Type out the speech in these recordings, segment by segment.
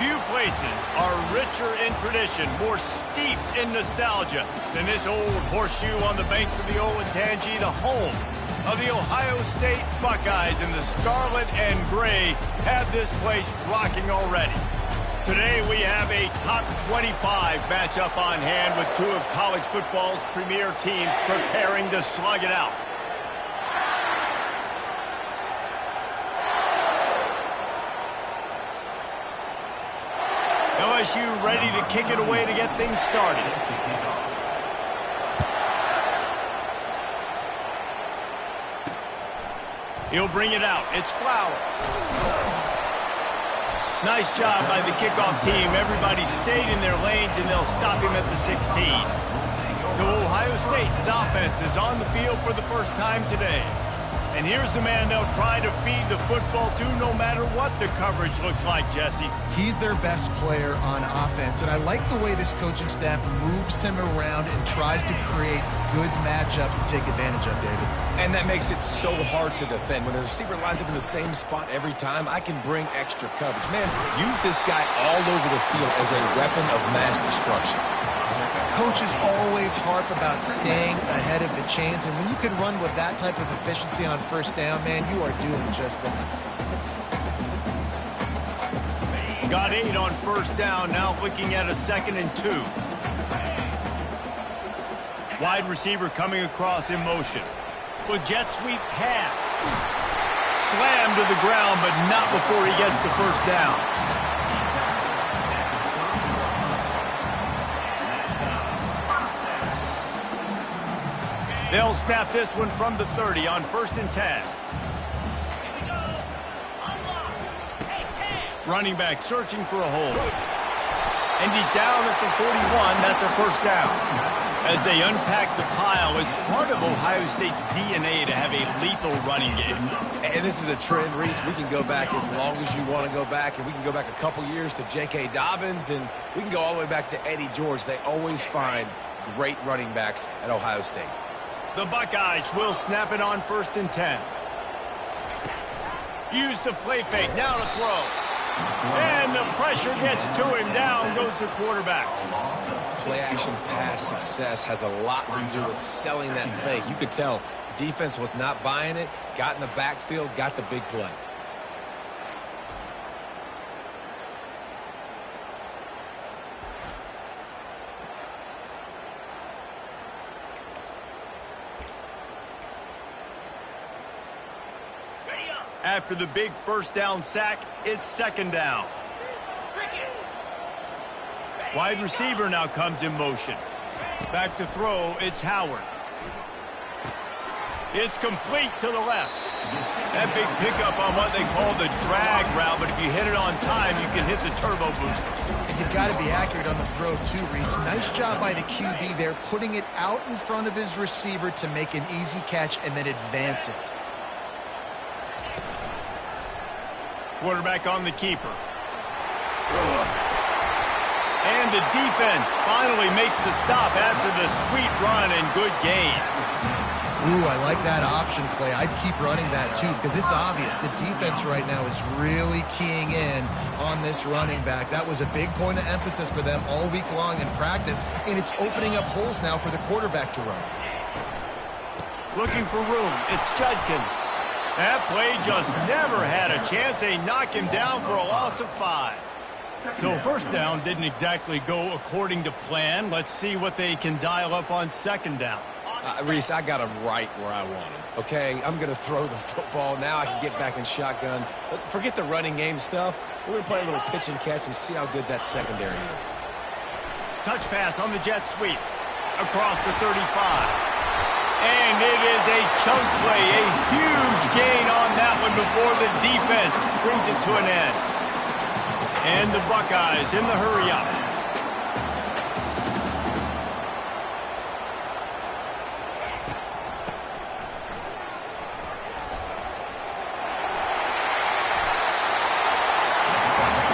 Few places are richer in tradition, more steeped in nostalgia than this old horseshoe on the banks of the Olentangy, the home of the Ohio State Buckeyes. And the scarlet and gray have this place rocking already. Today we have a top 25 matchup on hand with two of college football's premier teams preparing to slug it out. LSU ready to kick it away to get things started. He'll bring it out. It's Flowers. Nice job by the kickoff team. Everybody stayed in their lanes, and they'll stop him at the 16. So Ohio State's offense is on the field for the first time today. And here's the man they'll try to feed the football to no matter what the coverage looks like, Jesse. He's their best player on offense, and I like the way this coaching staff moves him around and tries to create good matchups to take advantage of, David. And that makes it so hard to defend. When the receiver lines up in the same spot every time, I can bring extra coverage. Man, use this guy all over the field as a weapon of mass destruction. Coaches always harp about staying ahead of the chains, and when you can run with that type of efficiency on first down, man, you are doing just that. Got 8 on first down, now looking at a 2nd and 2. Wide receiver coming across in motion. With jet sweep pass. Slammed to the ground, but not before he gets the first down. They'll snap this one from the 30 on 1st and 10. Running back searching for a hole. And he's down at the 41. That's a first down. As they unpack the pile, it's part of Ohio State's DNA to have a lethal running game. And this is a trend, Reese. We can go back as long as you want to go back, and we can go back a couple years to J.K. Dobbins, and we can go all the way back to Eddie George. They always find great running backs at Ohio State. The Buckeyes will snap it on 1st and 10. Use the play fake, now to throw. And the pressure gets to him. Down goes the quarterback. Play-action pass success has a lot to do with selling that fake. You could tell defense was not buying it, got in the backfield, got the big play. After the big first down sack, it's 2nd down. Wide receiver now comes in motion. Back to throw, it's Howard. It's complete to the left. That big pickup on what they call the drag route, but if you hit it on time, you can hit the turbo booster. You've got to be accurate on the throw too, Reese. Nice job by the QB there, putting it out in front of his receiver to make an easy catch and then advance it. Quarterback on the keeper. And the defense finally makes the stop after the sweet run and good gain. Ooh, I like that option play. I'd keep running that too because it's obvious the defense right now is really keying in on this running back. That was a big point of emphasis for them all week long in practice, and it's opening up holes now for the quarterback to run. Looking for room. It's Judkins. That play just never had a chance. They knock him down for a loss of 5. So first down didn't exactly go according to plan. Let's see what they can dial up on 2nd down. Reese, I got him right where I want him. Okay, I'm going to throw the football. Now I can get back in shotgun. Let's forget the running game stuff. We're going to play a little pitch and catch and see how good that secondary is. Touch pass on the jet sweep. Across the 35. And it is a chunk play, a huge gain on that one before the defense brings it to an end. And the Buckeyes in the hurry-up.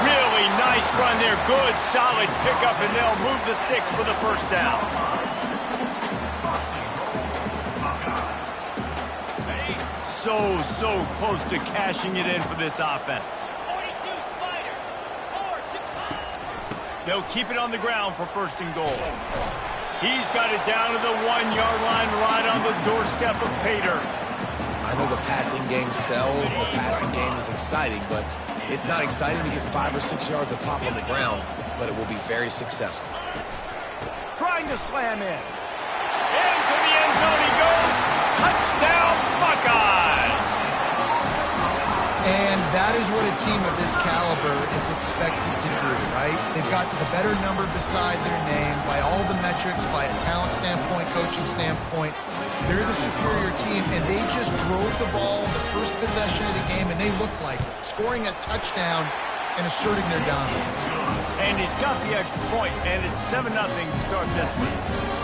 Really nice run there, good solid pickup, and they'll move the sticks for the first down. So close to cashing it in for this offense. They'll keep it on the ground for 1st and goal. He's got it down to the 1-yard line right on the doorstep of Pater. I know the passing game sells, the passing game is exciting, but it's not exciting to get 5 or 6 yards of pop on the ground, but it will be very successful. Trying to slam in. Into the end zone he goes. Touchdown, Buckeyes! And that is what a team of this caliber is expected to do, right? They've got the better number beside their name by all the metrics, by a talent standpoint, coaching standpoint. They're the superior team, and they just drove the ball the first possession of the game, and they looked like it, scoring a touchdown and asserting their dominance. And he's got the extra point, and it's 7-0 to start this one.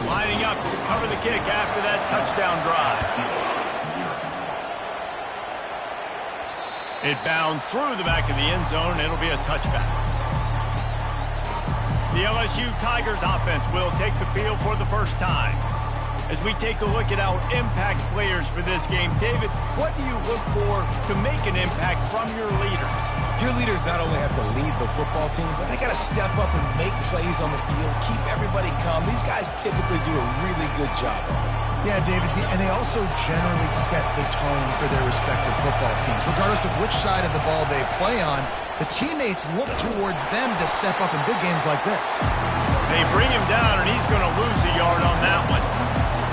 Lining up to cover the kick after that touchdown drive. It bounds through the back of the end zone. It'll be a touchback. The LSU Tigers offense will take the field for the first time. As we take a look at our impact players for this game, David, what do you look for to make an impact from your leaders? Your leaders not only have to lead the football team, but they got to step up and make plays on the field, keep everybody calm. These guys typically do a really good job of it. Yeah, David, and they also generally set the tone for their respective football teams. Regardless of which side of the ball they play on, the teammates look towards them to step up in big games like this. They bring him down, and he's going to lose a yard on that one.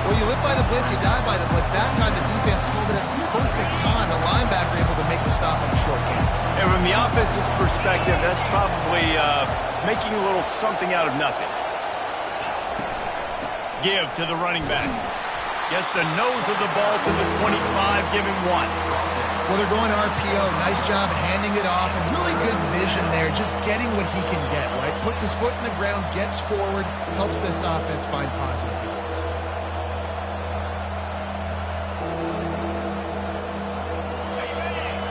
Well, you live by the blitz, you die by the blitz. That time, the defense called it at the perfect time. The linebacker able to make the stop on the short game. And from the offense's perspective, that's probably making a little something out of nothing. Give to the running back. Gets the nose of the ball to the 25, give him 1. Well, they're going RPO. Nice job handing it off. And really good vision there, just getting what he can get, right? Puts his foot in the ground, gets forward, helps this offense find positive yards.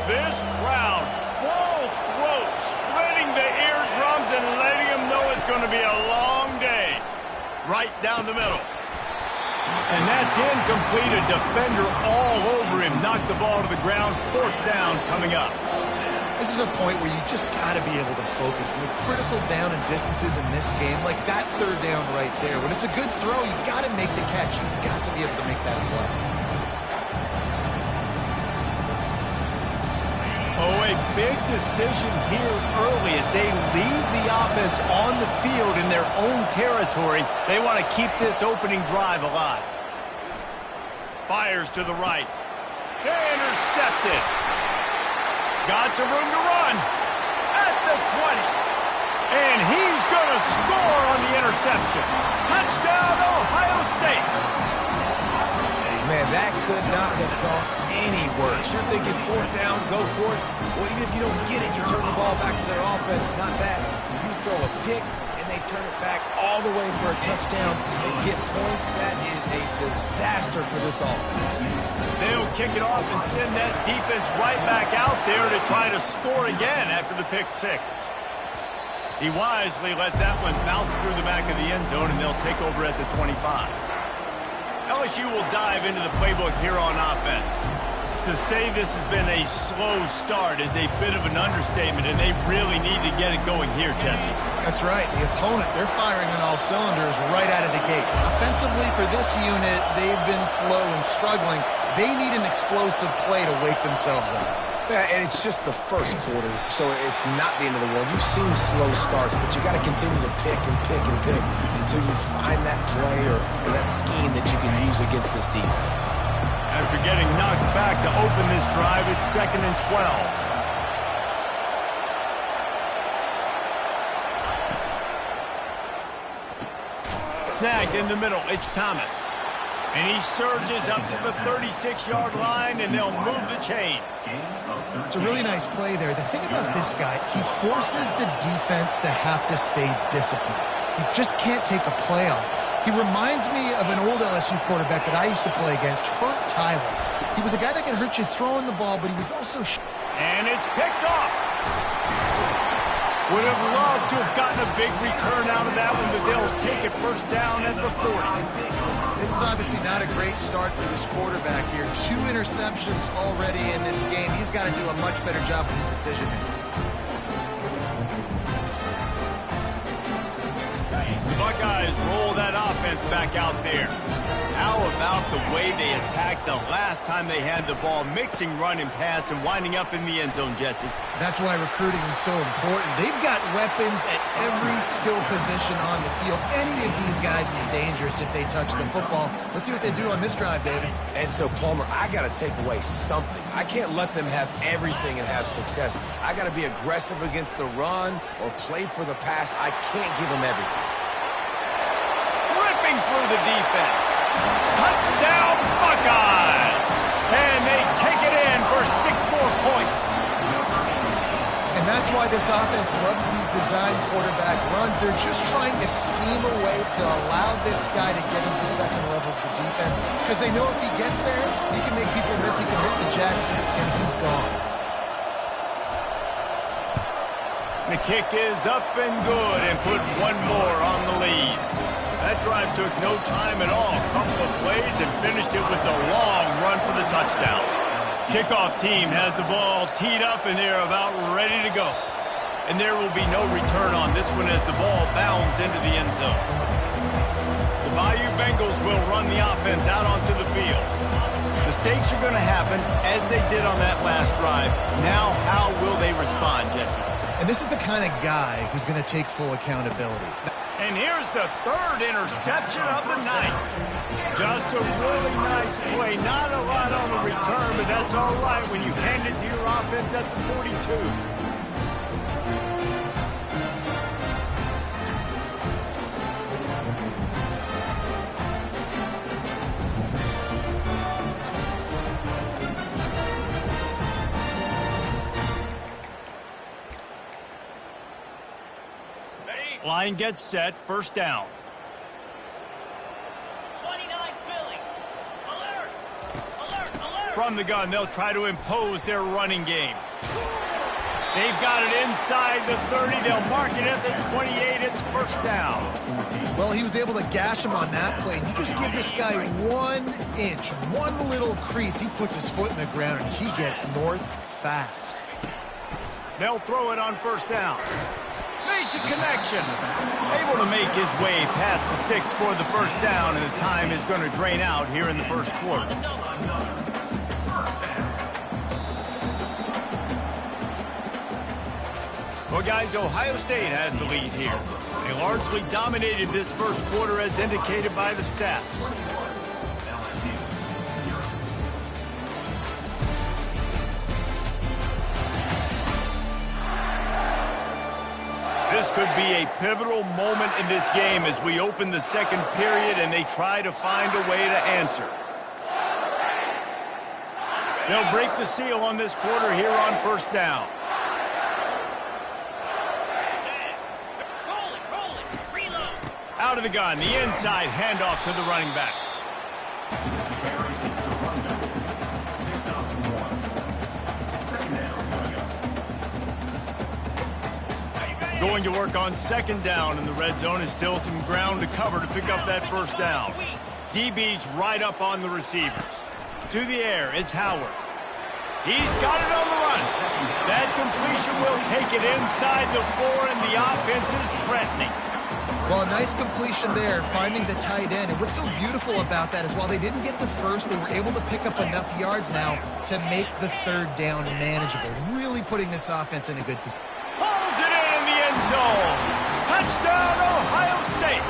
This crowd, full throat, splitting the eardrums and letting them know it's going to be a long day. Right down the middle. And that's incomplete. A defender all over him. Knocked the ball to the ground. 4th down coming up. This is a point where you just got to be able to focus. And the critical down and distances in this game, like that 3rd down right there, when it's a good throw, you got to make the catch. You got to be able to make that play. Oh, a big decision here early as they leave the offense on the field in their own territory. They want to keep this opening drive alive. Fires to the right. Intercepted. Got some room to run. At the 20. And he's going to score on the interception. Touchdown, Ohio State. Man, that could not have gone any worse. You're thinking 4th down, go for it. Well, even if you don't get it, you turn the ball back to their offense. Not that. You throw a pick, and they turn it back all the way for a touchdown and get points. That is a disaster for this offense. They'll kick it off and send that defense right back out there to try to score again after the pick 6. He wisely lets that one bounce through the back of the end zone, and they'll take over at the 25. LSU will dive into the playbook here on offense. To say this has been a slow start is a bit of an understatement, and they really need to get it going here, Jesse. That's right. The opponent, they're firing on all cylinders right out of the gate. Offensively, for this unit, they've been slow and struggling. They need an explosive play to wake themselves up. Yeah, and it's just the first quarter, so it's not the end of the world. You've seen slow starts, but you got to continue to pick and pick and pick until you find that play or that scheme that you can use against this defense. After getting knocked back to open this drive, it's 2nd and 12. Snagged in the middle, it's Thomas. And he surges up to the 36-yard line, and they'll move the chains. It's a really nice play there. The thing about this guy, he forces the defense to have to stay disciplined. You just can't take a play on. He reminds me of an old LSU quarterback that I used to play against, Hurt Tyler. He was a guy that could hurt you throwing the ball, but he was also... And it's picked off. Would have loved to have gotten a big return out of that one, but they'll take it 1st down at the 40. This is obviously not a great start for this quarterback here. 2 interceptions already in this game. He's got to do a much better job with his decision making. offense back out there. How about the way they attacked the last time they had the ball, mixing run and pass and winding up in the end zone, Jesse? That's why recruiting is so important. They've got weapons at every skill position on the field. Any of these guys is dangerous if they touch the football. Let's see what they do on this drive, David. And so, Palmer, I got to take away something. I can't let them have everything and have success. I got to be aggressive against the run or play for the pass. I can't give them everything. Ripping through the defense. Touchdown, Buckeyes! And they take it in for 6 more points. And that's why this offense loves these design quarterback runs. They're just trying to scheme a way to allow this guy to get into the second level of the defense, because they know if he gets there, he can make people miss, he can hit the jacks, and he's gone. The kick is up and good and put 1 more on the lead. That drive took no time at all. A couple of plays and finished it with a long run for the touchdown. Kickoff team has the ball teed up and they're about ready to go. And there will be no return on this one as the ball bounds into the end zone. The Bayou Bengals will run the offense out onto the field. Mistakes are going to happen as they did on that last drive. Now how will they respond, Jesse? And this is the kind of guy who's going to take full accountability. And here's the 3rd interception of the night. Just a really nice play. Not a lot on the return, but that's all right when you hand it to your offense at the 42. Line gets set, first down. 29 Philly. Alert! Alert! Alert! From the gun, they'll try to impose their running game. They've got it inside the 30. They'll mark it at the 28. It's first down. Well, he was able to gash him on that play. You just give this guy 1 inch, one little crease. He puts his foot in the ground, and he gets north fast. They'll throw it on first down. Makes a connection. Able to make his way past the sticks for the first down, and the time is going to drain out here in the first quarter. Well, guys, Ohio State has the lead here. They largely dominated this first quarter as indicated by the stats. This could be a pivotal moment in this game as we open the second period and they try to find a way to answer. They'll break the seal on this quarter here on first down. Out of the gun, the inside handoff to the running back. Going to work on second down in the red zone is still some ground to cover to pick up that first down. DB's right up on the receivers. To the air, it's Howard. He's got it on the run. That completion will take it inside the 4, and the offense is threatening. Well, a nice completion there, finding the tight end. And what's so beautiful about that is while they didn't get the first, they were able to pick up enough yards now to make the third down manageable. Really putting this offense in a good position. Pulls it in the end zone. Touchdown, Ohio State.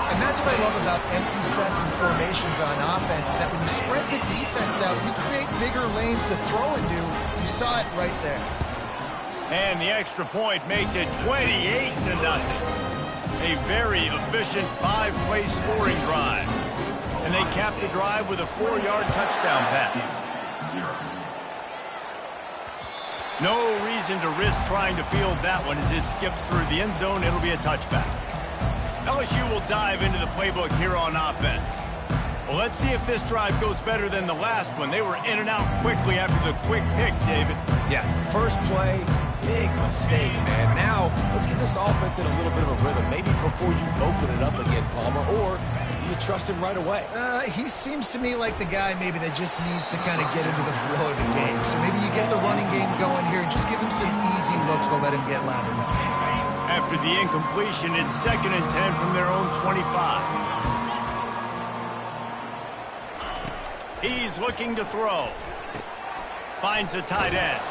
And that's what I love about empty sets and formations on offense, is that when you spread the defense out, you create bigger lanes to throw into. You saw it right there. And the extra point makes it 28-0. A very efficient 5-play scoring drive. And they cap the drive with a 4-yard touchdown pass. No reason to risk trying to field that one as it skips through the end zone. It'll be a touchback. LSU will dive into the playbook here on offense. Well, let's see if this drive goes better than the last one. They were in and out quickly after the quick pick, David. Yeah, first play, big mistake, man. Now, let's get this offense in a little bit of a rhythm. Maybe before you open it up again, Palmer, or you trust him right away? He seems to me like the guy maybe that just needs to kind of get into the flow of the game. So maybe you get the running game going here and just give him some easy looks to let him get lathered up. After the incompletion, it's 2nd and 10 from their own 25. He's looking to throw. Finds the tight end.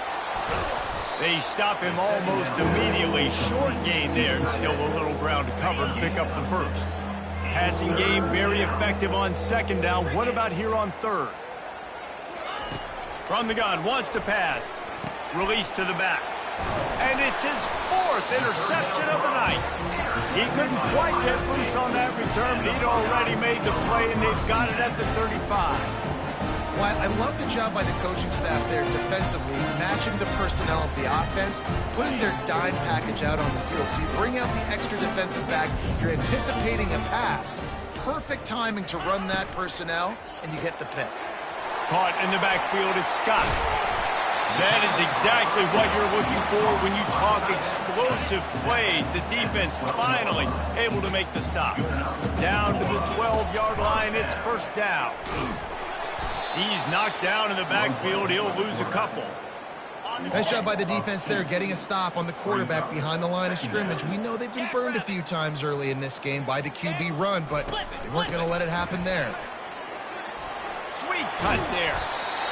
They stop him almost immediately. Short gain there, and still a little ground to cover to pick up the first. Passing game very effective on 2nd down. What about here on 3rd? From the gun, wants to pass. Release to the back. And it's his 4th interception of the night. He couldn't quite get loose on that return, but he'd already made the play, and they've got it at the 35. Well, I love the job by the coaching staff there defensively, matching the personnel of the offense, putting their dime package out on the field. So you bring out the extra defensive back, you're anticipating a pass. Perfect timing to run that personnel, and you get the pick. Caught in the backfield, it's Scott. That is exactly what you're looking for when you talk explosive plays. The defense finally able to make the stop. Down to the 12-yard line, it's 1st down. He's knocked down in the backfield. He'll lose a couple. Nice job by the defense there, getting a stop on the quarterback behind the line of scrimmage. We know they've been burned a few times early in this game by the QB run, but they weren't going to let it happen there. Sweet cut there.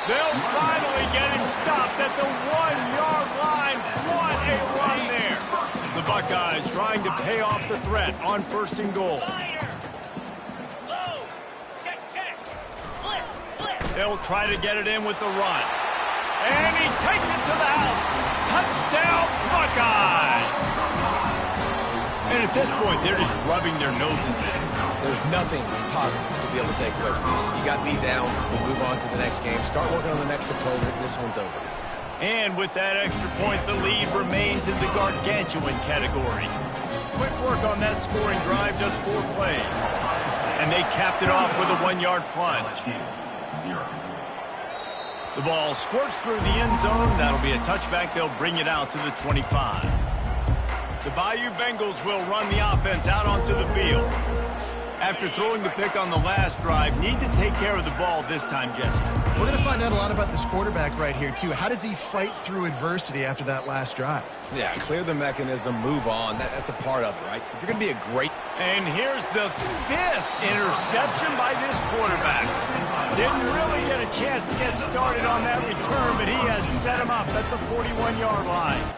They'll finally get him stopped at the 1-yard line. What a run there. The Buckeyes trying to pay off the threat on 1st and goal. They'll try to get it in with the run. And he takes it to the house. Touchdown, Buckeyes! And at this point, they're just rubbing their noses in. There's nothing positive to be able to take away from this. You got me down. We'll move on to the next game. Start working on the next opponent. This one's over. And with that extra point, the lead remains in the gargantuan category. Quick work on that scoring drive, just 4 plays. And they capped it off with a 1-yard plunge. The ball squirts through the end zone. That'll be a touchback. They'll bring it out to the 25. The Bayou Bengals will run the offense out onto the field. After throwing the pick on the last drive, need to take care of the ball this time, Jesse. We're going to find out a lot about this quarterback right here, too. How does he fight through adversity after that last drive? Yeah, clear the mechanism, move on. That's a part of it, right? If you're going to be a great... And here's the 5th interception by this quarterback. Didn't really get a chance to get started on that return, but he has set him up at the 41-yard line.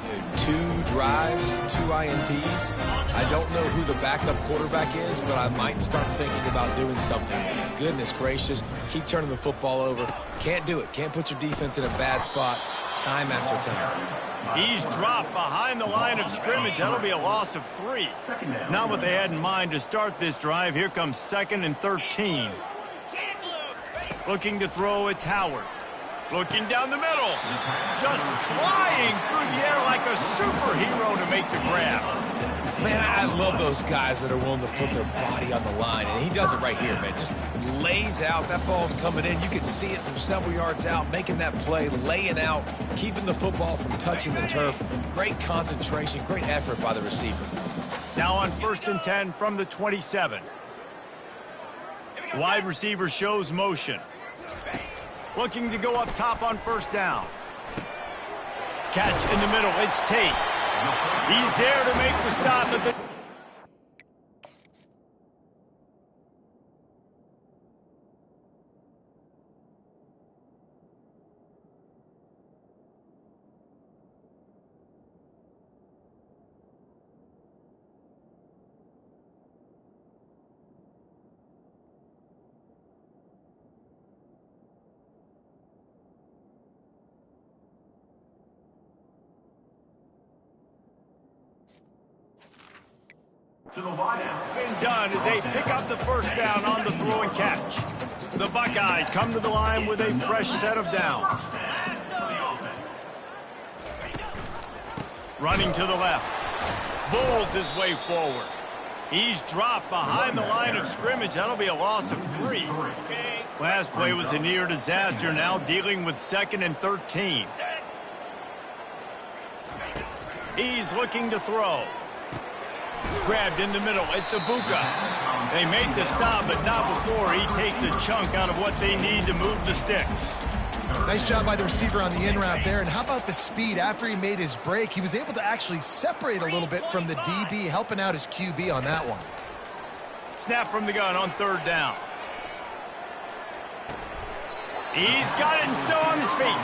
Dude, 2 drives, 2 INTs. I don't know who the backup quarterback is, but I might start thinking about doing something. Goodness gracious, keep turning the football over. Can't do it. Can't put your defense in a bad spot time after time. He's dropped behind the line of scrimmage. That'll be a loss of 3. Not what they had in mind to start this drive. Here comes 2nd and 13. Looking to throw, it's Howard. Looking down the middle. Just flying through the air like a superhero to make the grab. Man, I love those guys that are willing to put their body on the line, and he does it right here, man. Just lays out. That ball's coming in. You can see it from several yards out, making that play, laying out, keeping the football from touching the turf. Great concentration, great effort by the receiver. Now on 1st and 10 from the 27. Wide receiver shows motion. Looking to go up top on 1st down. Catch in the middle. It's Tate. He's there to make the stop. Been done as they pick up the first down on the throw and catch. The Buckeyes come to the line with a fresh set of downs. Running to the left. Bulls his way forward. He's dropped behind the line of scrimmage. That'll be a loss of 3. Last play was a near disaster. Now dealing with 2nd and 13. He's looking to throw. Grabbed in the middle. It's Ibuka. They make the stop, but not before he takes a chunk out of what they need to move the sticks. Nice job by the receiver on the in route there. And how about the speed after he made his break? He was able to actually separate a little bit from the DB, helping out his QB on that one. Snap from the gun on 3rd down. He's got it and still on his feet.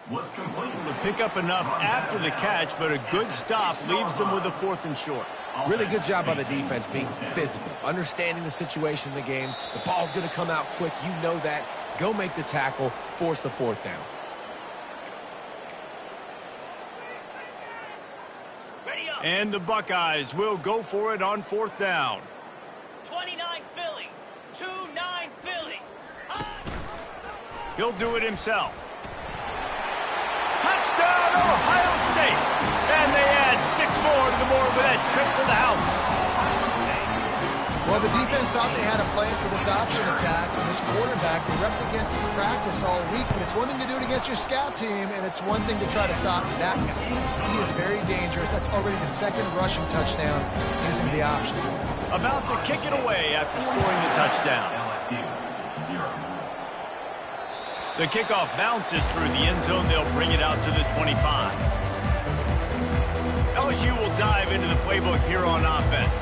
Was complete. To pick up enough after the catch, but a good stop leaves them with a 4th and short. Really good job by the defense being physical, understanding the situation in the game. The ball's going to come out quick. You know that. Go make the tackle, force the 4th down. And the Buckeyes will go for it on 4th down. 29 Philly. 2-9 Philly. He'll do it himself. Touchdown, Ohio State! And they add 6 more to the board with that trip to the house. Well, the defense thought they had a plan for this option attack, and this quarterback, they repped against it in practice all week, but it's one thing to do it against your scout team, and it's one thing to try to stop that guy. He is very dangerous. That's already the 2nd rushing touchdown using the option. About to kick it away after scoring the touchdown. LSU 0. The kickoff bounces through the end zone. They'll bring it out to the 25. LSU will dive into the playbook here on offense.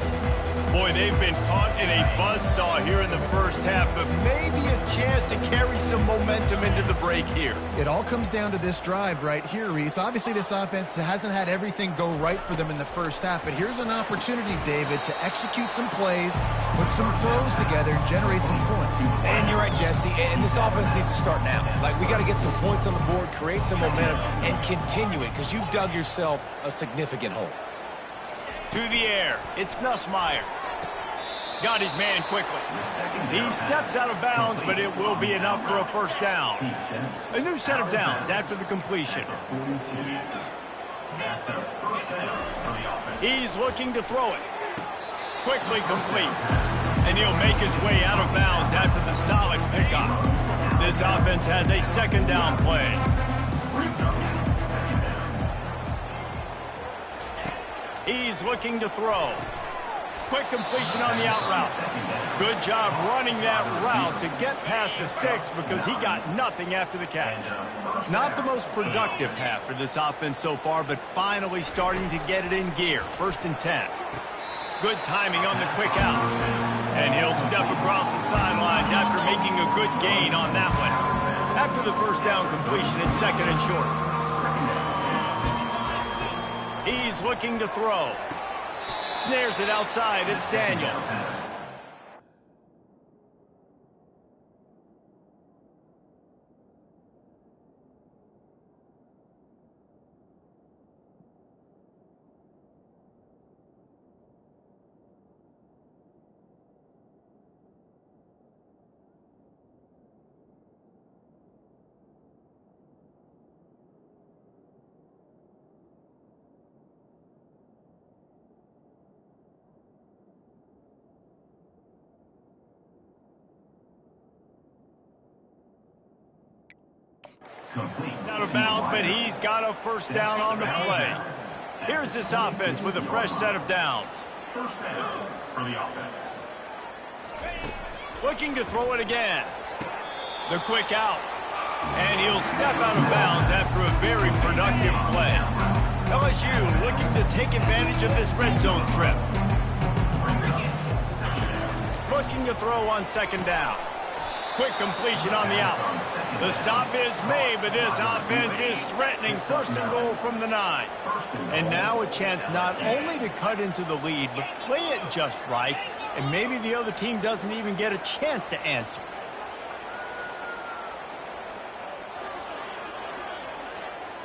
Boy, they've been caught in a buzzsaw here in the first half, but maybe a chance to carry some momentum into the break here. It all comes down to this drive right here, Reese. Obviously, this offense hasn't had everything go right for them in the first half, but here's an opportunity, David, to execute some plays, put some throws together, and generate some points. And you're right, Jesse, and this offense needs to start now. Like, we got to get some points on the board, create some momentum, and continue it, because you've dug yourself a significant hole. To the air, it's Nussmeier. Got his man quickly. He steps out of bounds, but it will be enough for a 1st down. A new set of downs after the completion. He's looking to throw it. Quickly complete. And he'll make his way out of bounds after the solid pickup. This offense has a 2nd down play. He's looking to throw. Quick completion on the out route. Good job running that route to get past the sticks because he got nothing after the catch. Not the most productive half for this offense so far, but finally starting to get it in gear. 1st and 10. Good timing on the quick out. And he'll step across the sidelines after making a good gain on that one. After the 1st down completion, it's 2nd and short. He's looking to throw. Snares it outside. It's Daniels. He's out of bounds, but he's got a 1st down on the play. Here's this offense with a fresh set of downs. 1st down for the offense. Looking to throw it again. The quick out. And he'll step out of bounds after a very productive play. LSU looking to take advantage of this red zone trip. Looking to throw on 2nd down. quick completion on the out. The stop is made, but this offense is threatening. First and goal from the 9. And now a chance not only to cut into the lead, but play it just right, and maybe the other team doesn't even get a chance to answer.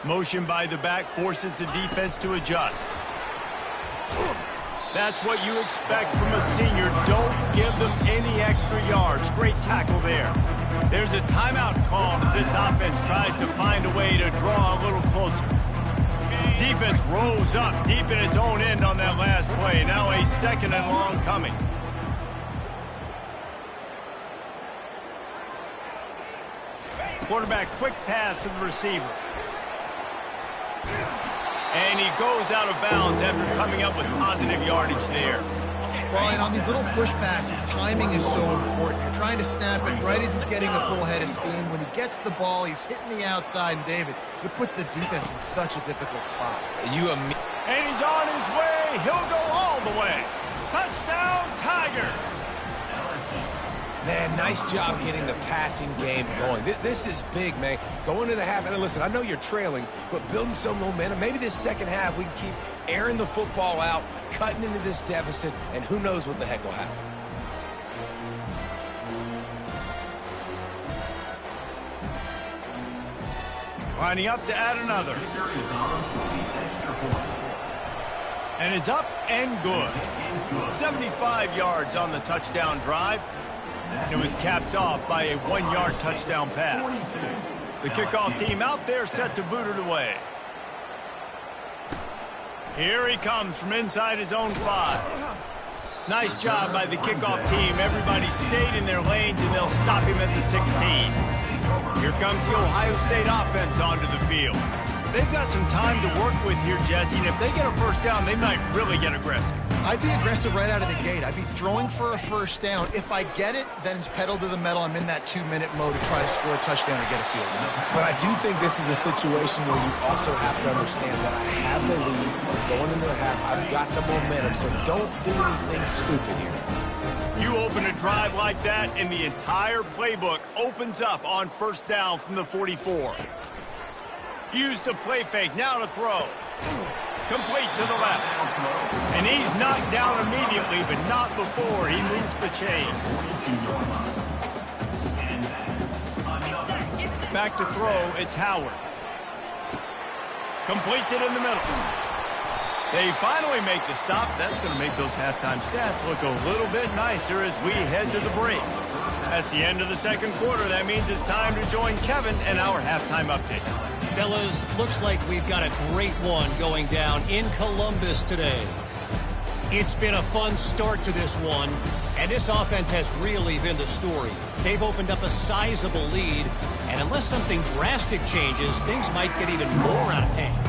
Motion by the back forces the defense to adjust. That's what you expect from a senior. Don't give them any extra yards. Great tackle there. There's a timeout called as this offense tries to find a way to draw a little closer. Defense rose up deep in its own end on that last play. Now a second and long coming. Quarterback quick pass to the receiver. And he goes out of bounds after coming up with positive yardage there. Well, and on these little push passes, timing is so important. You're trying to snap it right as he's getting a full head of steam. When he gets the ball, he's hitting the outside, and David, it puts the defense in such a difficult spot. And he's on his way. He'll go all the way. Touchdown, Tigers! Man, nice job getting the passing game going. This is big, man. Going into the half, and listen, I know you're trailing, but building some momentum. Maybe this second half we can keep airing the football out, cutting into this deficit, and who knows what the heck will happen. Lining up to add another. And it's up and good. 75 yards on the touchdown drive. And it was capped off by a 1-yard touchdown pass. The kickoff team out there set to boot it away. Here he comes from inside his own 5. Nice job by the kickoff team. Everybody stayed in their lanes, and they'll stop him at the 16. Here comes the Ohio State offense onto the field. They've got some time to work with here, Jesse, and if they get a first down, they might really get aggressive. I'd be aggressive right out of the gate. I'd be throwing for a first down. If I get it, then it's pedal to the metal. I'm in that 2-minute mode to try to score a touchdown or get a field goal. But I do think this is a situation where you also have to understand that I have the lead. Going into the half, I've got the momentum, so don't do anything stupid here. You open a drive like that, and the entire playbook opens up on first down from the 44. Use the play fake, now to throw. Complete to the left. And he's knocked down immediately, but not before he moves the chain. Back to throw, it's Howard. Completes it in the middle. They finally make the stop. That's going to make those halftime stats look a little bit nicer as we head to the break. That's the end of the second quarter. That means it's time to join Kevin and our halftime update. Fellas, looks like we've got a great one going down in Columbus today. It's been a fun start to this one, and this offense has really been the story. They've opened up a sizable lead, and unless something drastic changes, things might get even more out of hand.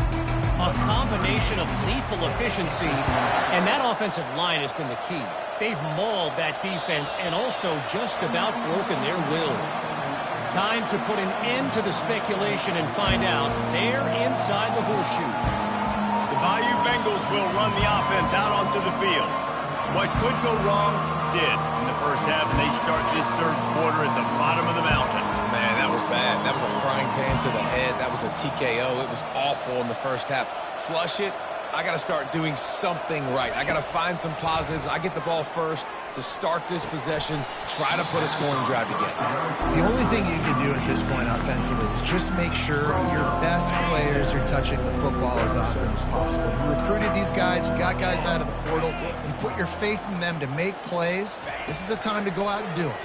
A combination of lethal efficiency, and that offensive line has been the key. They've mauled that defense and also just about broken their will. Time to put an end to the speculation and find out they're inside the horseshoe. The Bayou Bengals will run the offense out onto the field. What could go wrong did in the first half, and they start this third quarter at the bottom of the mountain. Man, that was bad. That was a frying pan to the head. That was a TKO. It was awful in the first half. Flush it. I got to start doing something right. I got to find some positives. I get the ball first to start this possession, try to put a scoring drive together. The only thing you can do at this point offensively is just make sure your best players are touching the football as often as possible. You recruited these guys, you got guys out of the portal, you put your faith in them to make plays. This is a time to go out and do it.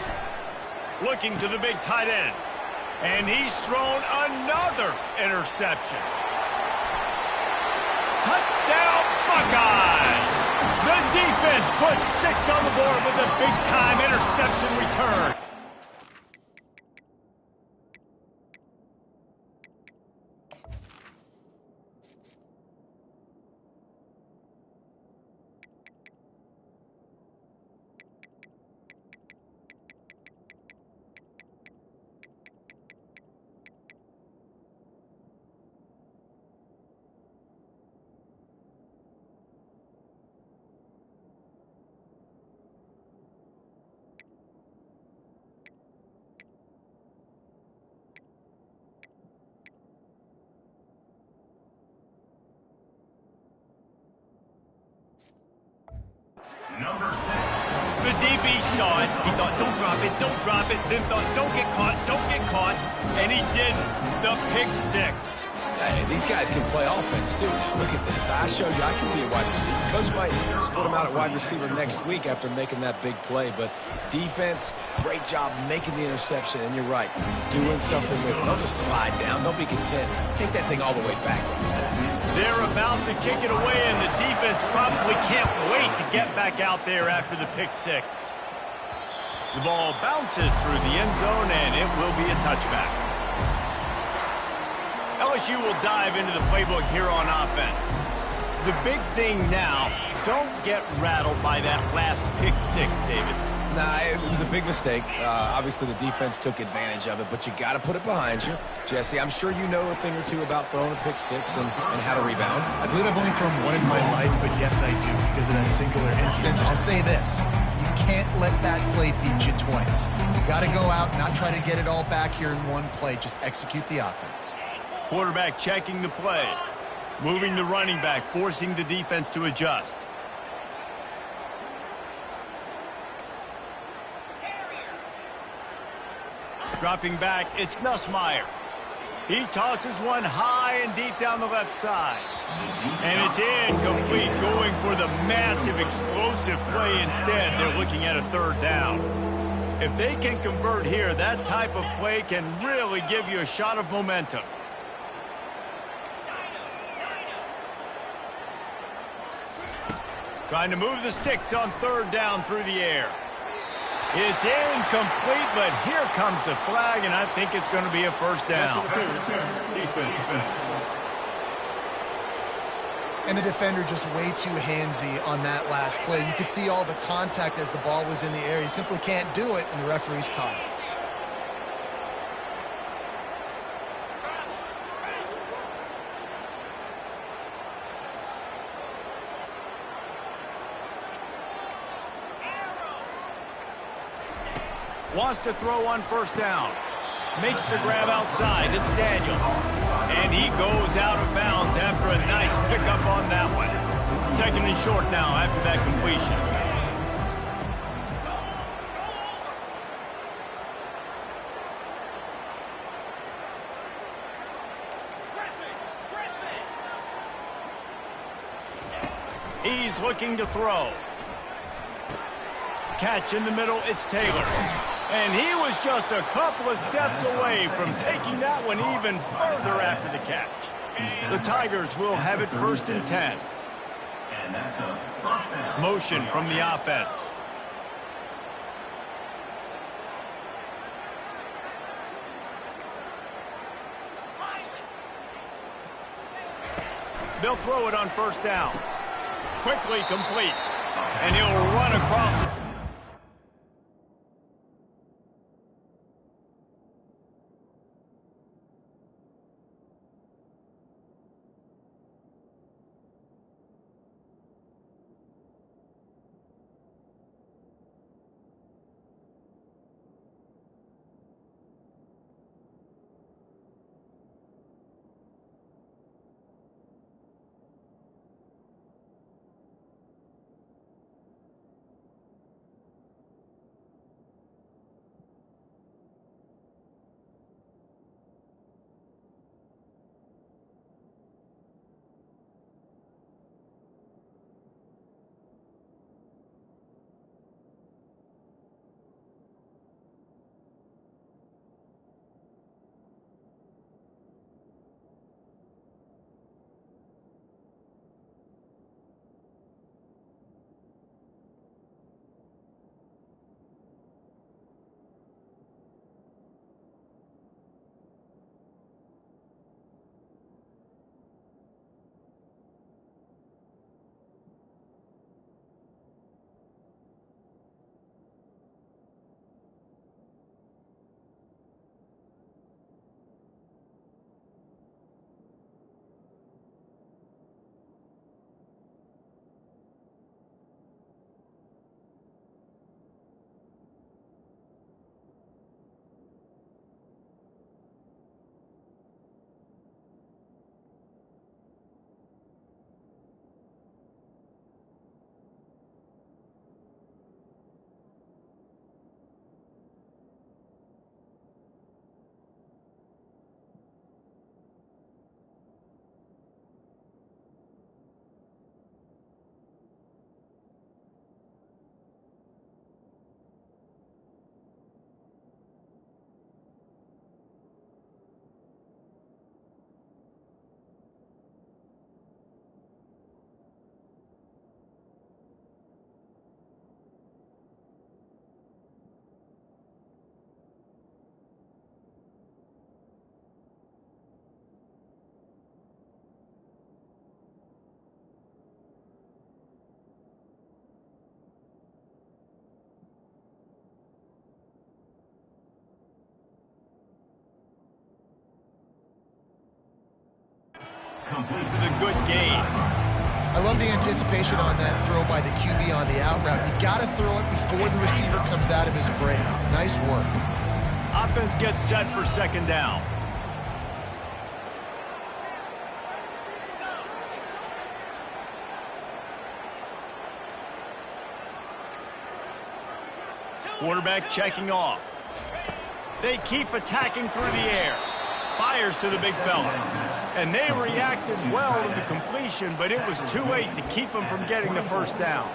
Looking to the big tight end, and he's thrown another interception. Touchdown, Buckeyes! The defense puts 6 on the board with a big-time interception return. DB saw it. He thought, don't drop it. Then thought, don't get caught. And he didn't. The pick six. Hey, these guys can play offense, too. Now, look at this. I showed you I can be a wide receiver. Coach might split him out at wide receiver next week after making that big play. But defense, great job making the interception. And you're right, doing something with it. Don't just slide down. Don't be content. Take that thing all the way back. They're about to kick it away, and the defense probably can't wait to get back out there after the pick six. The ball bounces through the end zone, and it will be a touchback. LSU will dive into the playbook here on offense. The big thing now, don't get rattled by that last pick six, David. Nah, it was a big mistake. Obviously, the defense took advantage of it, but you got to put it behind you. Jesse, I'm sure you know a thing or two about throwing a pick six and how to rebound. I believe I've only thrown one in my life, but yes, I do because of that singular instance. I'll say this. You can't let that play beat you twice. You got to go out, not try to get it all back here in one play. Just execute the offense. Quarterback checking the play. Moving the running back, forcing the defense to adjust. Dropping back, it's Nussmeier. He tosses one high and deep down the left side. And it's incomplete, going for the massive explosive play instead. They're looking at a third down. If they can convert here, that type of play can really give you a shot of momentum. Trying to move the sticks on third down through the air. It's incomplete, but here comes the flag, and I think it's going to be a first down. And the defender just way too handsy on that last play. You could see all the contact as the ball was in the air. He simply can't do it, and the referee's caught it. Wants to throw on first down. Makes the grab outside. It's Daniels. And he goes out of bounds after a nice pickup on that one. Second and short now after that completion. He's looking to throw. Catch in the middle, it's Taylor. And he was just a couple of steps away from taking that one even further after the catch. The Tigers will have it 1st and 10. Motion from the offense. They'll throw it on first down. Quickly complete. And he'll run across it. Complete. To the good gain. I love the anticipation on that throw by the QB on the out route. You got to throw it before the receiver comes out of his break. Nice work. Offense gets set for second down. Quarterback checking off. They keep attacking through the air. Fires to the big fella. And they reacted well to the completion, but it was too late to keep him from getting the first down.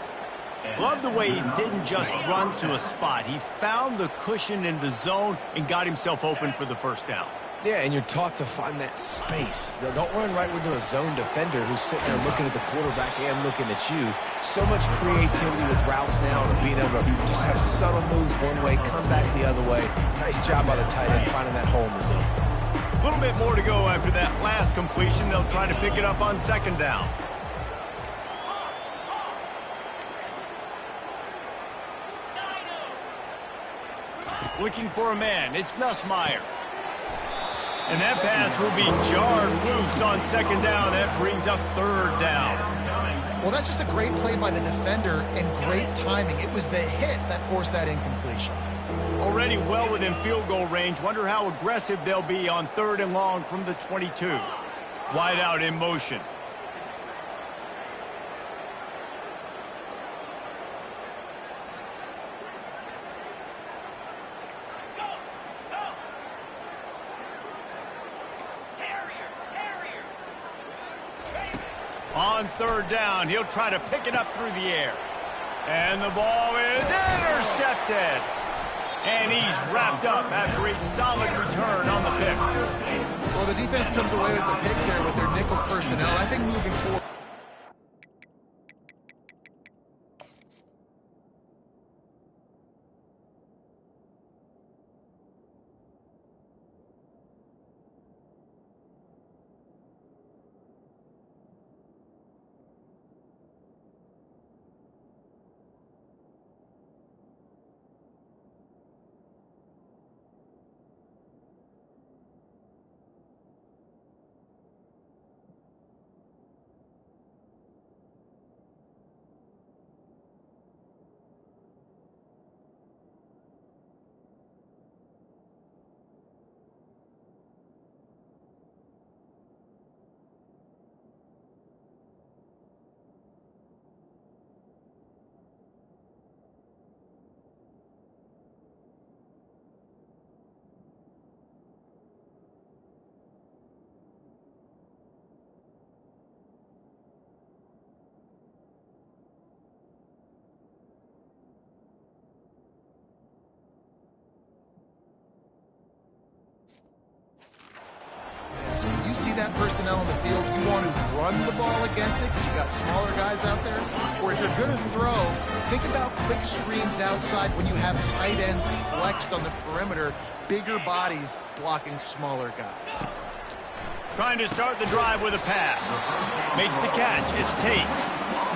Love the way he didn't just run to a spot. He found the cushion in the zone and got himself open for the first down. Yeah, and you're taught to find that space. Don't run right into a zone defender who's sitting there looking at the quarterback and looking at you. So much creativity with routes now and being able to just have subtle moves one way, come back the other way. Nice job by the tight end finding that hole in the zone. A little bit more to go after that last completion. They'll try to pick it up on second down. Looking for a man. It's Nussmeier. And that pass will be jarred loose on second down. That brings up third down. Well, that's just a great play by the defender and great timing. It was the hit that forced that incompletion. Already well within field goal range. Wonder how aggressive they'll be on third and long from the 22. Wide out in motion. On third down, he'll try to pick it up through the air. And the ball is intercepted. And he's wrapped up after a solid return on the pick. Well, the defense comes away with the pick there with their nickel personnel. I think moving forward. When you see that personnel on the field, you want to run the ball against it because you got smaller guys out there. Or if you're going to throw, think about quick screens outside when you have tight ends flexed on the perimeter, bigger bodies blocking smaller guys. Trying to start the drive with a pass. Makes the catch. It's Tate.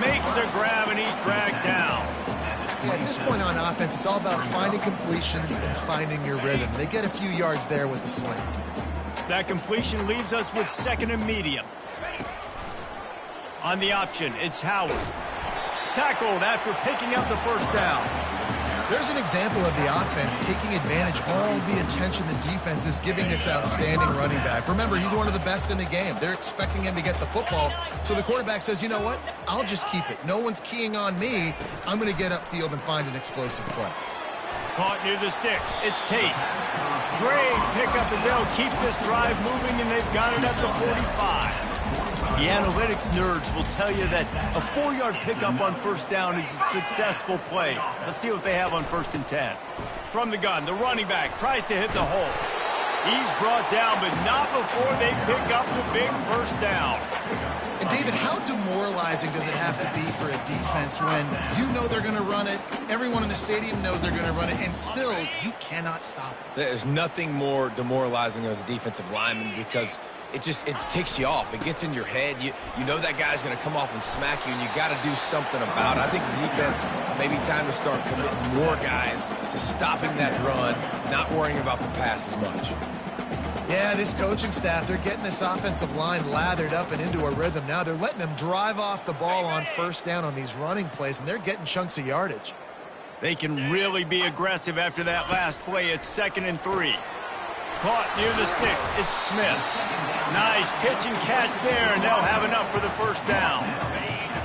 Makes the grab, and he's dragged down. Yeah, at this point on offense, it's all about finding completions and finding your rhythm. They get a few yards there with the slant. That completion leaves us with second and medium. On the option, it's Howard. Tackled after picking up the first down. There's an example of the offense taking advantage of all the attention the defense is giving this outstanding running back. Remember, he's one of the best in the game. They're expecting him to get the football. So the quarterback says, you know what? I'll just keep it. No one's keying on me. I'm going to get upfield and find an explosive play. Caught near the sticks. It's Tate. Great pickup as they'll keep this drive moving, and they've got it at the 45. The analytics nerds will tell you that a 4-yard pickup on first down is a successful play. Let's see what they have on 1st and 10. From the gun, the running back tries to hit the hole. He's brought down, but not before they pick up the big first down. And David, how demoralizing does it have to be for a defense when you know they're going to run it, everyone in the stadium knows they're going to run it, and still you cannot stop it? There's nothing more demoralizing as a defensive lineman because it ticks you off. It gets in your head. You know that guy's going to come off and smack you, and you got to do something about it. I think the defense maybe time to start committing more guys to stopping that run, not worrying about the pass as much. Yeah, this coaching staff, they're getting this offensive line lathered up and into a rhythm now. They're letting them drive off the ball on first down on these running plays, and they're getting chunks of yardage. They can really be aggressive after that last play. It's 2nd and 3. Caught near the sticks. It's Smith. Nice pitch and catch there, and they'll have enough for the first down.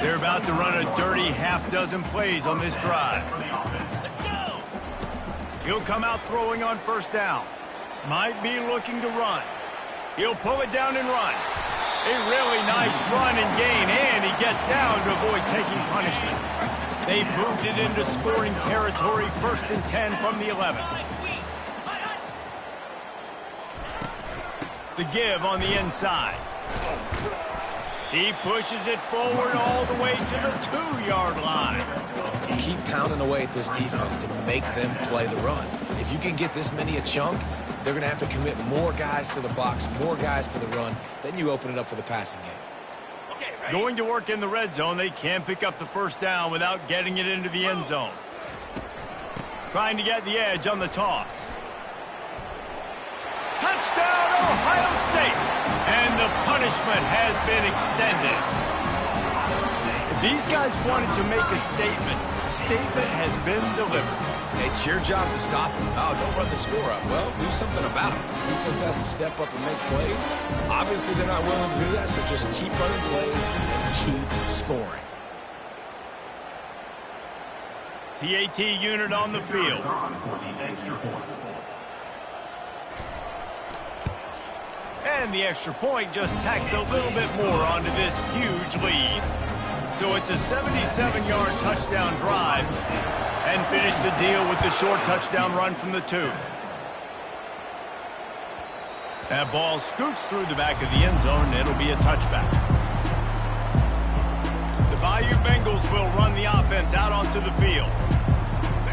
They're about to run a dirty half-dozen plays on this drive. He'll come out throwing on first down. Might be looking to run. He'll pull it down and run. A really nice run and gain, and he gets down to avoid taking punishment. They've moved it into scoring territory, 1st and 10 from the 11. The give on the inside. He pushes it forward all the way to the 2-yard line. Keep pounding away at this defense and make them play the run. If you can get this many a chunk, they're going to have to commit more guys to the box, more guys to the run. Then you open it up for the passing game. Going to work in the red zone, they can't pick up the first down without getting it into the end zone. Trying to get the edge on the toss. Touchdown, Ohio State! And the punishment has been extended. If these guys wanted to make a statement has been delivered. It's your job to stop them. Oh, don't run the score up. Well, do something about it. Defense has to step up and make plays. Obviously, they're not willing to do that, so just keep running plays and keep scoring. PAT unit on the field. And the extra point just tacks a little bit more onto this huge lead. So it's a 77-yard touchdown drive, and finish the deal with the short touchdown run from the 2. That ball scoots through the back of the end zone, and it'll be a touchback. The Bayou Bengals will run the offense out onto the field.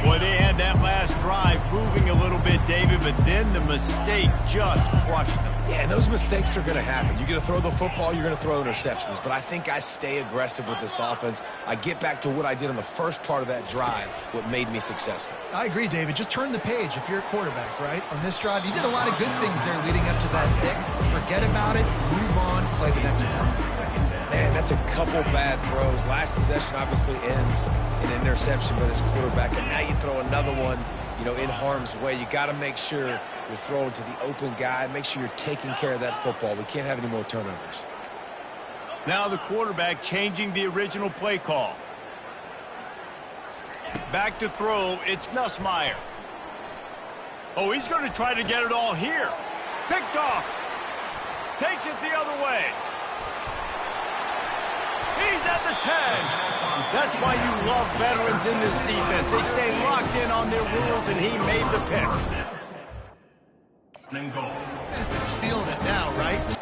Boy, they had that last drive moving a little bit, David, but then the mistake just crushed them. Yeah, those mistakes are going to happen. You're going to throw the football, you're going to throw interceptions. But I think I stay aggressive with this offense. I get back to what I did on the first part of that drive, what made me successful. I agree, David. Just turn the page if you're a quarterback, right? On this drive, you did a lot of good things there leading up to that pick. Forget about it, move on, play the next one. Man, that's a couple bad throws. Last possession obviously ends in an interception by this quarterback, and now you throw another one, in harm's way. You got to make sure you're throwing to the open guy. Make sure you're taking care of that football. We can't have any more turnovers. Now the quarterback changing the original play call. Back to throw, it's Nussmeier. Oh, he's going to try to get it all here. Picked off. Takes it the other way. He's at the 10. That's why you love veterans in this defense. They stay locked in on their rules, and he made the pick. It's just feeling it now, right?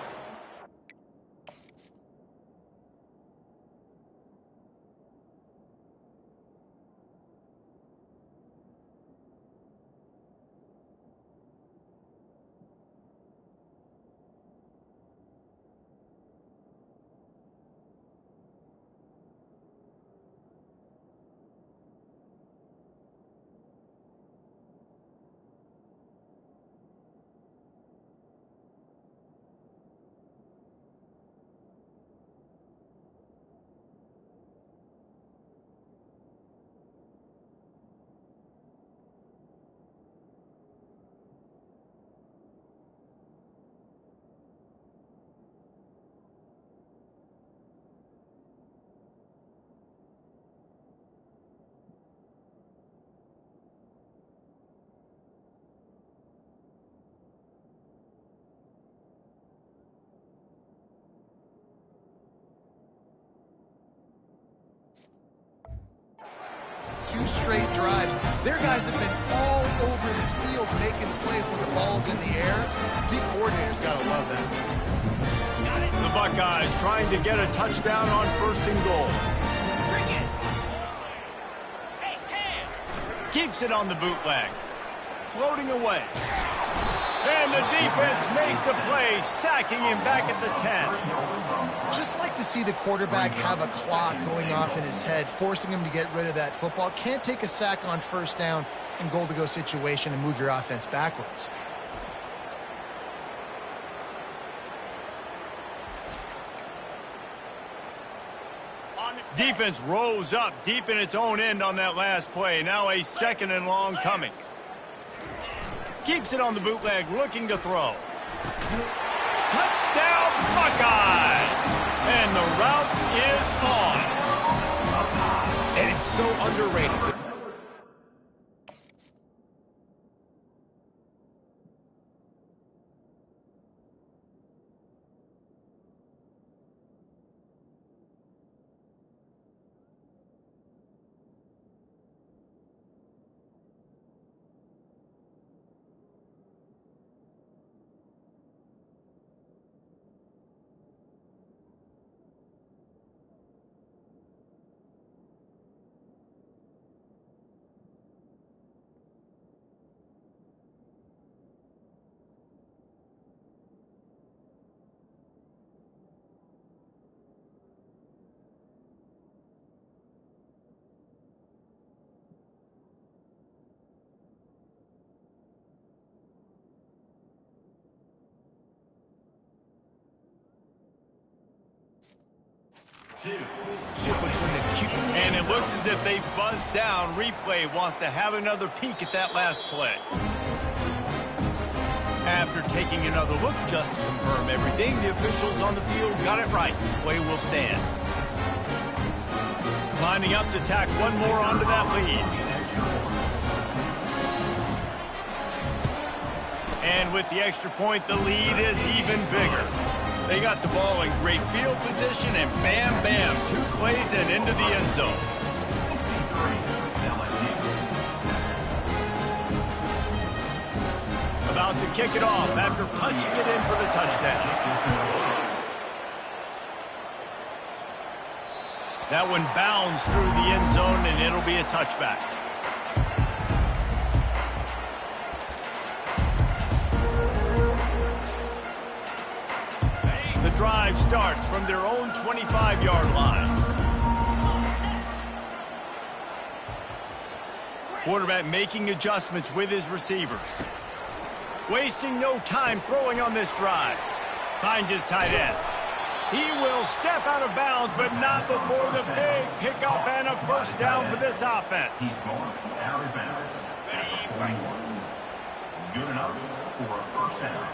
Two straight drives. Their guys have been all over the field making plays when the ball's in the air. D coordinator's got to love that. The Buckeyes trying to get a touchdown on 1st and goal. Keeps it on the bootleg. Floating away. And the defense makes a play, sacking him back at the 10. Just like to see the quarterback have a clock going off in his head, forcing him to get rid of that football. Can't take a sack on 1st down in goal-to-go situation and move your offense backwards. Defense rose up deep in its own end on that last play. Now a 2nd and long coming. Keeps it on the bootleg, looking to throw. Touchdown, Buckeyes! And the route is on. And it's so underrated. And it looks as if they buzzed down. Replay wants to have another peek at that last play. After taking another look just to confirm everything, the officials on the field got it right. Play will stand. Lining up to tack one more onto that lead. And with the extra point, the lead is even bigger. They got the ball in great field position, and bam, bam, 2 plays and into the end zone. About to kick it off after punching it in for the touchdown. That one bounds through the end zone, and it'll be a touchback. The drive starts from their own 25-yard line. Quarterback making adjustments with his receivers. Wasting no time throwing on this drive. Finds his tight end. He will step out of bounds, but not before the big pickup and a first down for this offense. He's going out of bounds at the 41. Good enough for a first down.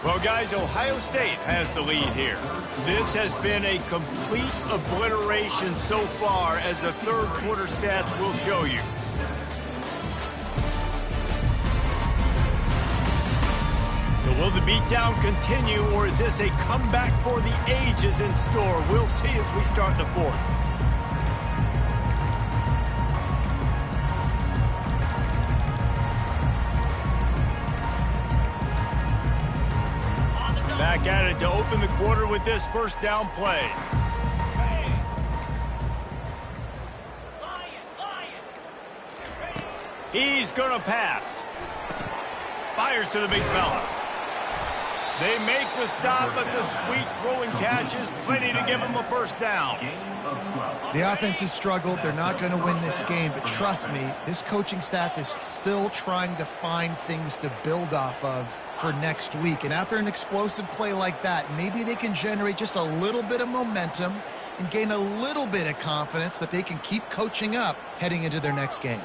Well, guys, Ohio State has the lead here. This has been a complete obliteration so far, as the third quarter stats will show you. So will the beatdown continue, or is this a comeback for the ages in store? We'll see as we start the fourth. Back at it to open the quarter with this first down play. He's going to pass. Fires to the big fella. They make the stop, but the sweet throwing catch is plenty to give him a first down. The offense has struggled. They're not going to win this game, but trust me, this coaching staff is still trying to find things to build off of for next week. And after an explosive play like that, maybe they can generate just a little bit of momentum and gain a little bit of confidence that they can keep coaching up heading into their next game.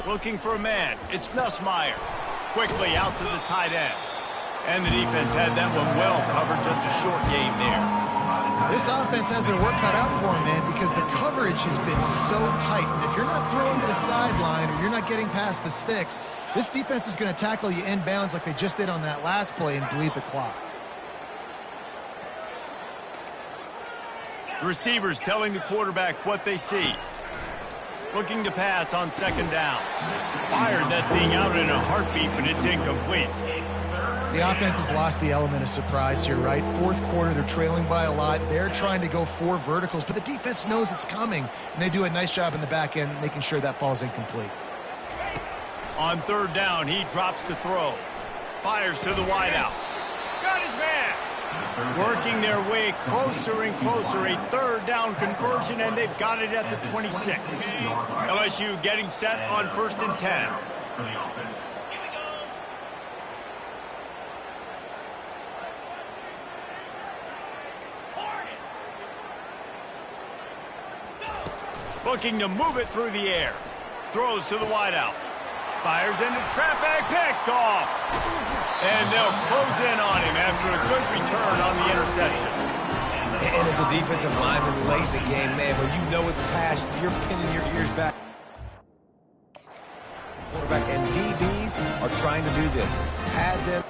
Looking for a man. It's Nussmeier. Quickly out to the tight end. And the defense had that one well covered. Just a short game there. This offense has their work cut out for them, man, because the coverage has been so tight. And if you're not throwing to the sideline or you're not getting past the sticks, this defense is going to tackle you inbounds like they just did on that last play and bleed the clock. The receivers telling the quarterback what they see. Looking to pass on second down. Fired that thing out in a heartbeat, but it's incomplete. The offense has lost the element of surprise here, right? Fourth quarter, they're trailing by a lot. They're trying to go 4 verticals, but the defense knows it's coming, and they do a nice job in the back end making sure that falls incomplete. On third down, he drops to throw. Fires to the wideout. Got his man. Working their way closer and closer. A third down conversion, and they've got it at the 26. LSU getting set on 1st and 10. for the offense. Here we go. Hornet. Go. Looking to move it through the air. Throws to the wideout. Fires into traffic, picked off. And they'll close in on him after a good return on the interception. And as a defensive lineman late in the game, man, when you know it's past, you're pinning your ears back. Quarterback and DBs are trying to do this. Pad them.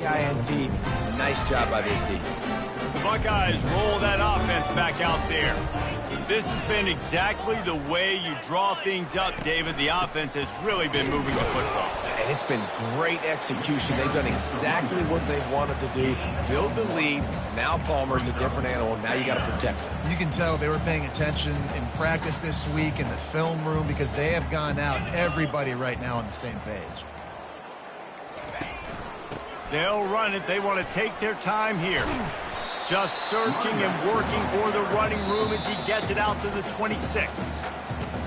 The INT, nice job by this team. The Buckeyes roll that offense back out there. This has been exactly the way you draw things up, David. The offense has really been moving the football. And it's been great execution. They've done exactly what they wanted to do. Build the lead. Now Palmer's a different animal. Now you got to protect him. You can tell they were paying attention in practice this week in the film room because they have gone out, everybody right now on the same page. They'll run it. They want to take their time here. Just searching and working for the running room as he gets it out to the 26.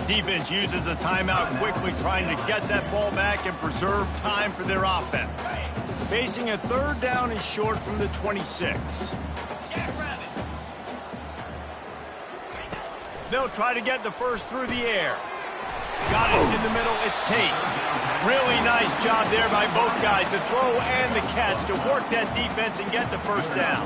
Defense uses a timeout quickly, trying to get that ball back and preserve time for their offense. Facing a third down and short from the 26. They'll try to get the first through the air. Got it in the middle. It's Tate. Really nice job there by both guys to throw and the catch to work that defense and get the first down.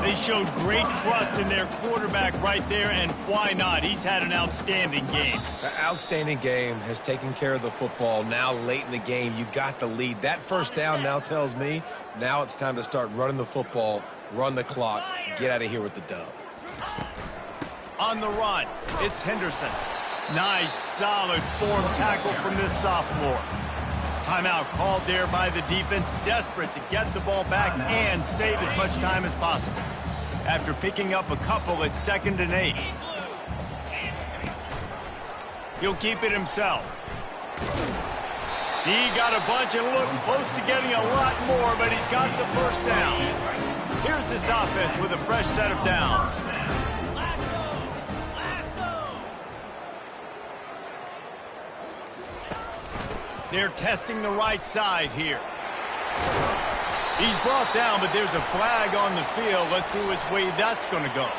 They showed great trust in their quarterback right there, and why not? He's had an outstanding game. An outstanding game, has taken care of the football. Now late in the game, you got the lead. That first down now tells me now it's time to start running the football, run the clock, get out of here with the dub. On the run, it's Henderson. Nice, solid form tackle from this sophomore. Timeout called there by the defense, desperate to get the ball back and save as much time as possible. After picking up a couple at 2nd and 8. He'll keep it himself. He got a bunch and looked close to getting a lot more, but he's got the first down. Here's this offense with a fresh set of downs. They're testing the right side here. He's brought down, but there's a flag on the field. Let's see which way that's going to go.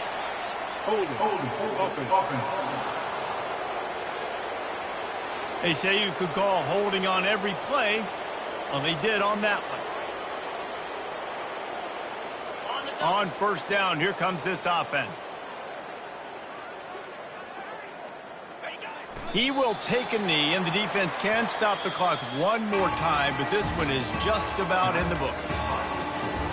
They say you could call holding on every play. Well, they did on that one. On first down, here comes this offense. He will take a knee, and the defense can stop the clock one more time, but this one is just about in the books.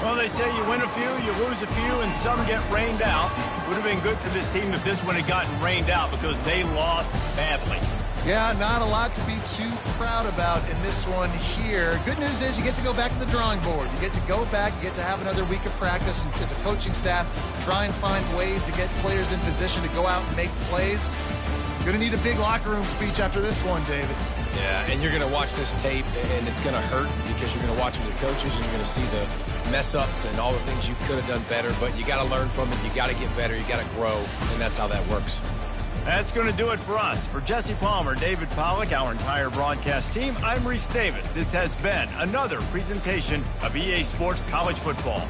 Well, they say you win a few, you lose a few, and some get rained out. Would have been good for this team if this one had gotten rained out because they lost badly. Yeah, not a lot to be too proud about in this one here. Good news is you get to go back to the drawing board. You get to go back, you get to have another week of practice, and as a coaching staff, try and find ways to get players in position to go out and make plays. Going to need a big locker room speech after this one, David. Yeah, and you're going to watch this tape, and it's going to hurt because you're going to watch with the coaches, and you're going to see the mess-ups and all the things you could have done better, but you got to learn from it. You got to get better. You got to grow, and that's how that works. That's going to do it for us. For Jesse Palmer, David Pollack, our entire broadcast team, I'm Reese Davis. This has been another presentation of EA Sports College Football.